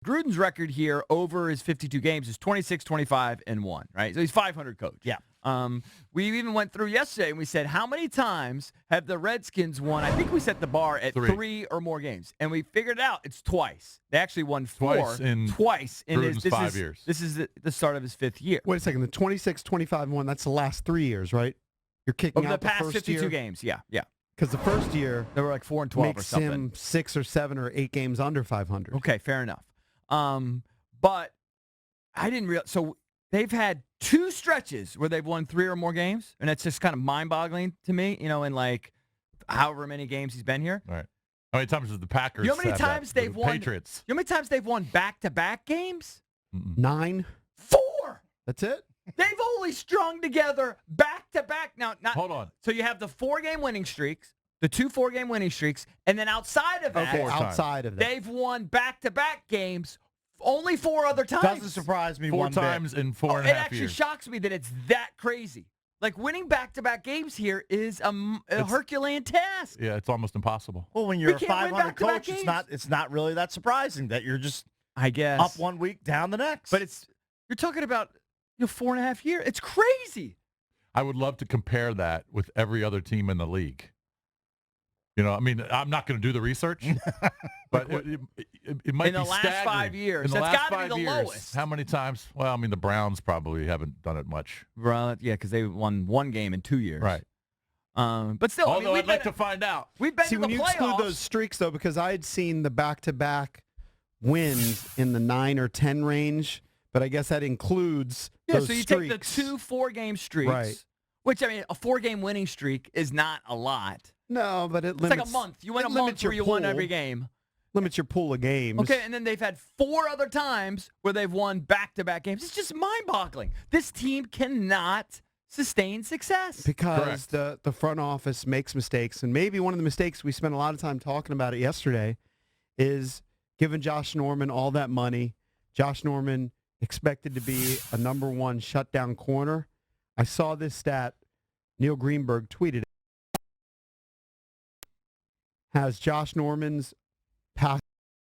Gruden's record here over his 52 games is 26, 25, and 1, right? So he's 500 coach. Yeah. We even went through yesterday and we said, how many times have the Redskins won? I think we set the bar at 3 or more games. And we figured it out. It's twice. They actually won 4. Twice in Gruden's 5 years. This is the start of his 5th year. Wait a second. The 26, 25, and 1, that's the last 3 years, right? You're kicking Over out the past first 52 year? games, yeah. Because the first year They were like 4 and 12 or makes something. him 6 or 7 or 8 games under 500. Okay, fair enough. But I didn't realize. So they've had 2 stretches where they've won 3 or more games, and that's just kind of mind-boggling to me. In like however many games he's been here. Right. How many times has the Packers? You know how many had times that? they've The won? Patriots. You know how many times they've won back-to-back games? 9. 4. That's it? They've only strung together back-to-back. Now, not Hold on. So you have the 4-game winning streaks, the 2 4-game winning streaks, and then outside of that, Okay, 4 times. outside of that. they've won back-to-back games only 4 other times. Doesn't surprise me 4 one times bit. in 4 and It a half actually years. shocks me that it's that crazy. Like winning back-to-back games here is a Herculean task. Yeah, it's almost impossible. Well, when you're a can't win 500 back-to-back coach, games. it's not really that surprising that you're just I guess up one week, down the next. but you're talking about 4.5 years. It's crazy. I would love to compare that with every other team in the league. I'm not going to do the research, but it might In be the last staggering. 5 years. In the That's last gotta be 5 the years, lowest. How many times? Well, the Browns probably haven't done it much. Well, yeah, because they won 1 game in 2 years. Right. But still, Although we've I'd like been- to find out. We've been See, to when the you playoffs. exclude those streaks, though, because I had seen the back-to-back wins in the 9 or 10 range, but I guess that includes those so you streaks. take the 2 4-game streaks, Right. which, a 4-game winning streak is not a lot. No, but it It's limits. like a month. You win it a month limits your where you won pool. every game. Limits your pool of games. Okay, and then they've had 4 other times where they've won back-to-back games. It's just mind-boggling. This team cannot sustain success. Because Correct. the front office makes mistakes, and maybe one of the mistakes we spent a lot of time talking about it yesterday is giving Josh Norman all that money. Josh Norman expected to be a number 1 shutdown corner. I saw this stat. Neil Greenberg tweeted it. Has Josh Norman's pass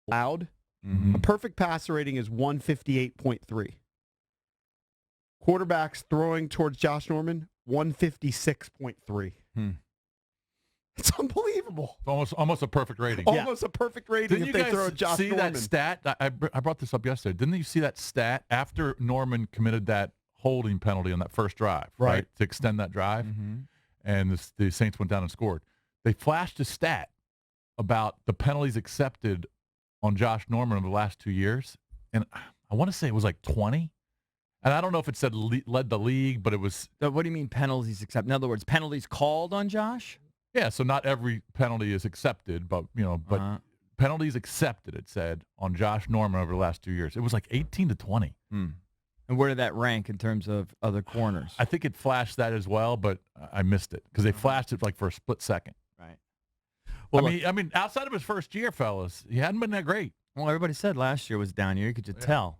allowed? Mhm. A perfect passer rating is 158.3. Quarterbacks throwing towards Josh Norman, 156.3. It's unbelievable. Almost a perfect rating. Almost a perfect rating Didn't if you they guys throw Josh see Norman. that stat? I brought this up yesterday. Didn't you see that stat after Norman committed that holding penalty on that first drive, right? To extend that drive, and the Saints went down and scored. They flashed a stat about the penalties accepted on Josh Norman over the last 2 years, and I want to say it was like 20. And I don't know if it said led the league, but it was. What do you mean penalties accepted? In other words, penalties called on Josh? Yeah, so not every penalty is accepted, but penalties accepted, it said, on Josh Norman over the last 2 years. It was like 18 to 20. And where did that rank in terms of other corners? I think it flashed that as well, but I missed it because they flashed it like for a split second. Right. Well, I mean, outside of his first year, fellas, he hadn't been that great. Well, everybody said last year was a down year. You could just tell.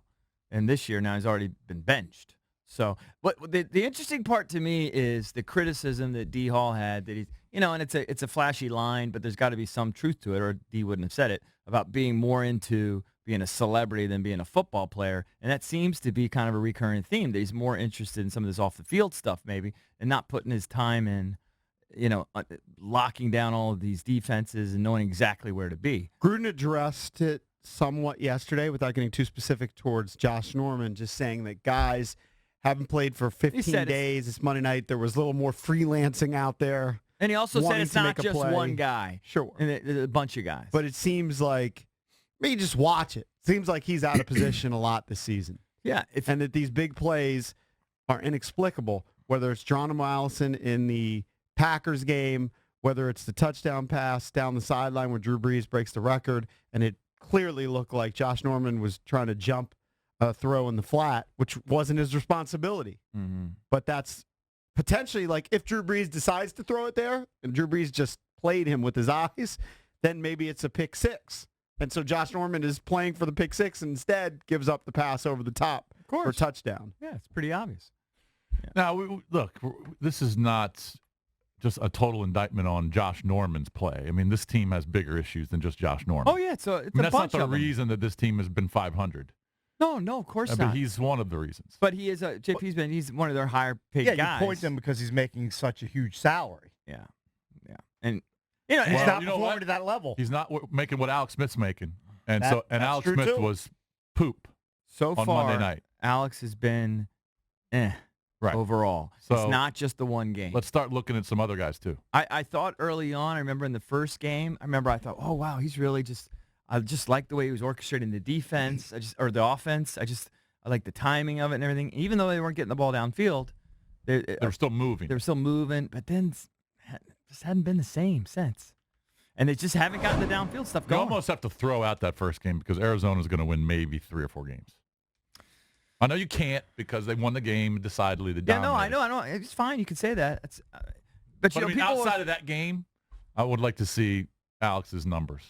And this year now he's already been benched. So what the interesting part to me is the criticism that D. Hall had that he's, and it's a flashy line, but there's got to be some truth to it, or D wouldn't have said it, about being more into being a celebrity than being a football player. And that seems to be kind of a recurring theme, that he's more interested in some of this off-the-field stuff maybe and not putting his time in, locking down all of these defenses and knowing exactly where to be. Gruden addressed it somewhat yesterday without getting too specific towards Josh Norman, just saying that guys haven't played for 15 days. It's Monday night. There was a little more freelancing out there. And he also said wanting it's to not make a just play. one guy. Sure. And a bunch of guys. But it seems like, you just watch it. Seems like he's out of position a lot this season. Yeah. And that these big plays are inexplicable, whether it's Geronimo Allison in the Packers game, whether it's the touchdown pass down the sideline where Drew Brees breaks the record, and it clearly looked like Josh Norman was trying to jump a throw in the flat, which wasn't his responsibility. But that's potentially, like, if Drew Brees decides to throw it there and Drew Brees just played him with his eyes, then maybe it's a pick six. And so Josh Norman is playing for the pick six and instead gives up the pass over the top for touchdown. Yeah, it's pretty obvious. Now, look, this is not just a total indictment on Josh Norman's play. I mean, this team has bigger issues than just Josh Norman. Oh yeah, so it's I mean, a that's not bunch the of them. reason that this team has been 500. No, of course But not. he's one of the reasons. But he is he's one of their higher paid Yeah, guys. you point to him because he's making such a huge salary. Yeah, and you know, He's Well, not you know performing what? to that level. He's not making what Alex Smith's making, and That's Alex true, Smith too. was poop so on far Monday night. Alex has been Right. overall. So it's not just the one game. Let's start looking at some other guys too. I thought early on, I remember in the first game, I thought, oh wow, he's really I just like the way he was orchestrating the defense, or the offense. I like the timing of it and everything. Even though they weren't getting the ball downfield, They're still moving. they were still moving, but then just hadn't been the same since. And they just haven't gotten the downfield stuff You going. almost have to throw out that first game because Arizona's going to win maybe 3 or 4 games. I know you can't because they won the game decidedly. Yeah, no, I know. It's fine. You can say that. But you But know, I mean, people outside of that game, I would like to see Alex's numbers.